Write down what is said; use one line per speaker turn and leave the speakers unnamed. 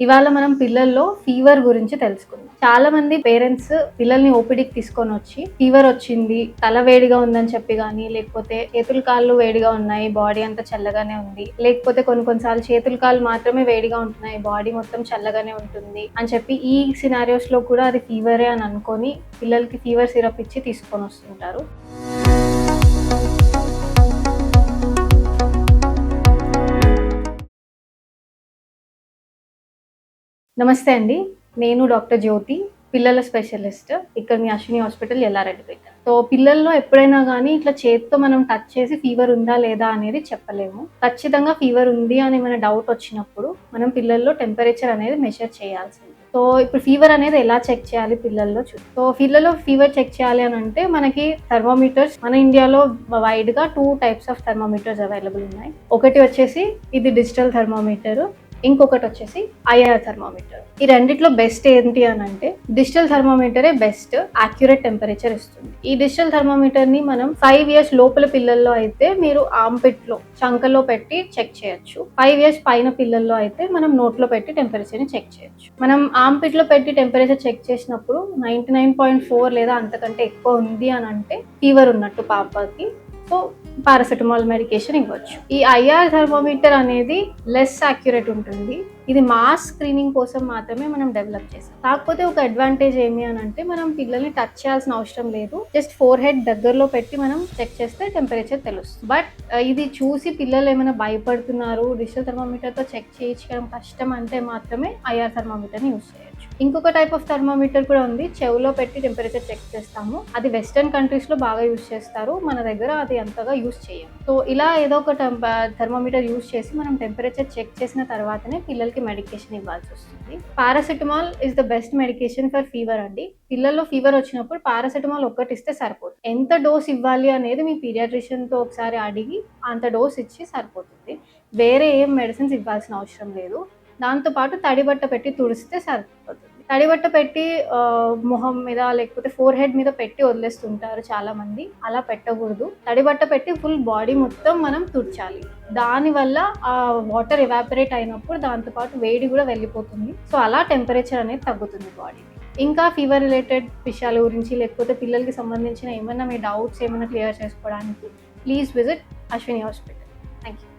ఇవాళ మనం పిల్లల్లో ఫీవర్ గురించి తెలుసుకుందాం. చాలా మంది పేరెంట్స్ పిల్లల్ని ఓపీడీకి తీసుకొని వచ్చి ఫీవర్ వచ్చింది, తల వేడిగా ఉందని చెప్పి గానీ, లేకపోతే చేతులు కాళ్ళు వేడిగా ఉన్నాయి, బాడీ అంతా చల్లగానే ఉంది, లేకపోతే కొన్నిసార్లు చేతులు కాళ్ళు మాత్రమే వేడిగా ఉంటున్నాయి, బాడీ మొత్తం చల్లగానే ఉంటుంది అని చెప్పి ఈ సినారియోస్ లో కూడా అది ఫీవరే అని అనుకొని పిల్లలకి ఫీవర్ సిరప్ ఇచ్చి తీసుకొని వస్తుంటారు. నమస్తే అండి. నేను డాక్టర్ జ్యోతి, పిల్లల స్పెషలిస్ట్. ఇక్కడ మీ అశ్విని హాస్పిటల్, ఎల్లారెడ్డిపేట. సో పిల్లల్లో ఎప్పుడైనా కానీ ఇట్లా చేత్తో మనం టచ్ చేసి ఫీవర్ ఉందా లేదా అనేది చెప్పలేము. ఖచ్చితంగా ఫీవర్ ఉంది అని మన డౌట్ వచ్చినప్పుడు మనం పిల్లల్లో టెంపరేచర్ అనేది మెజర్ చేయాల్సింది. సో ఇప్పుడు ఫీవర్ అనేది ఎలా చెక్ చేయాలి పిల్లల్లో సో పిల్లల్లో ఫీవర్ చెక్ చేయాలి అని అంటే మనకి థర్మోమీటర్స్ మన ఇండియాలో వైడ్ గా 2 టైప్స్ ఆఫ్ థర్మోమీటర్స్ అవైలబుల్ ఉన్నాయి. ఒకటి వచ్చేసి ఇది డిజిటల్ థర్మోమీటర్, ఇంకొకటి వచ్చేసి ఐఆర్ థర్మోమీటర్. ఈ రెండిట్లో బెస్ట్ ఏంటి అని అంటే డిజిటల్ థర్మోమీటరే బెస్ట్ యాక్యురేట్ టెంపరేచర్ ఇస్తుంది. ఈ డిజిటల్ థర్మోమీటర్ ని మనం 5 ఇయర్స్ లోపల పిల్లల్లో అయితే మీరు ఆర్ంపిట్ లో చంకలో పెట్టి చెక్ చేయొచ్చు. 5 ఇయర్స్ పైన పిల్లల్లో అయితే మనం నోట్లో పెట్టి టెంపరేచర్ ని చెక్ చేయొచ్చు. మనం ఆర్ంపిట్ లో పెట్టి టెంపరేచర్ చెక్ చేసినప్పుడు 99.4 లేదా అంతకంటే ఎక్కువ ఉంది అని అంటే ఫీవర్ ఉన్నట్టు పాపకి. సో పారాసెటమాల్ మెడికేషన్ ఇవ్వచ్చు. ఈ ఐఆర్ థర్మోమీటర్ అనేది లెస్ యాక్యురేట్ ఉంటుంది. ఇది మాస్ స్క్రీనింగ్ కోసం మాత్రమే మనం డెవలప్ చేసాం. కాకపోతే ఒక అడ్వాంటేజ్ ఏమి అని అంటే మనం పిల్లల్ని టచ్ చేయాల్సిన అవసరం లేదు. జస్ట్ ఫోర్ హెడ్ దగ్గరలో పెట్టి మనం చెక్ చేస్తే టెంపరేచర్ తెలుస్తుంది. బట్ ఇది చూసి పిల్లలు ఏమైనా భయపడుతున్నారు, డిజిటల్ థర్మోమీటర్ తో చెక్ చేయించడం కష్టం అంటే మాత్రమే ఐఆర్ థర్మోమీటర్ ని యూజ్ చేయొచ్చు. ఇంకొక టైప్ ఆఫ్ థర్మోమీటర్ కూడా ఉంది, చెవులో పెట్టి టెంపరేచర్ చెక్ చేస్తాము. అది వెస్టర్న్ కంట్రీస్ లో బాగా యూజ్ చేస్తారు, మన దగ్గర అది అంతగా యూజ్ చేయం. సో ఇలా ఏదో ఒక థర్మోమీటర్ యూజ్ చేసి మనం టెంపరేచర్ చెక్ చేసిన తర్వాతనే పిల్లలకి మెడికేషన్ ఇవ్వాల్సి వస్తుంది. Paracetamol is the best medication for fever అండి. పిల్లల్లో ఫీవర్ వచ్చినప్పుడు పారాసెటమాల్ ఒక్కటి ఇస్తే సరిపోతుంది. ఎంత డోస్ ఇవ్వాలి అనేది మీ పీడియాట్రిషియన్ తో ఒకసారి అడిగి అంత డోస్ ఇచ్చి సరిపోతుంది. వేరే ఏం మెడిసిన్స్ ఇవ్వాల్సిన అవసరం లేదు. దాంతోపాటు తడిబట్ట పెట్టి తుడిస్తే సరిపోతుంది. తడిబట్ట పెట్టి మొహం మీద లేకపోతే ఫోర్ హెడ్ మీద పెట్టి వదిలేస్తుంటారు చాలా మంది. అలా పెట్టకూడదు. తడిబట్ట పెట్టి ఫుల్ బాడీ మొత్తం మనం తుడిచాలి. దానివల్ల ఆ వాటర్ ఎవాపరేట్ అయినప్పుడు దాంతోపాటు వేడి కూడా వెళ్ళిపోతుంది. సో అలా టెంపరేచర్ అనేది తగ్గుతుంది బాడీ. ఇంకా ఫీవర్ రిలేటెడ్ విషయాల గురించి లేకపోతే పిల్లలకి సంబంధించిన ఏమైనా మీ డౌట్స్ ఏమైనా క్లియర్ చేసుకోవడానికి please visit Ashwini hospital. Thank you.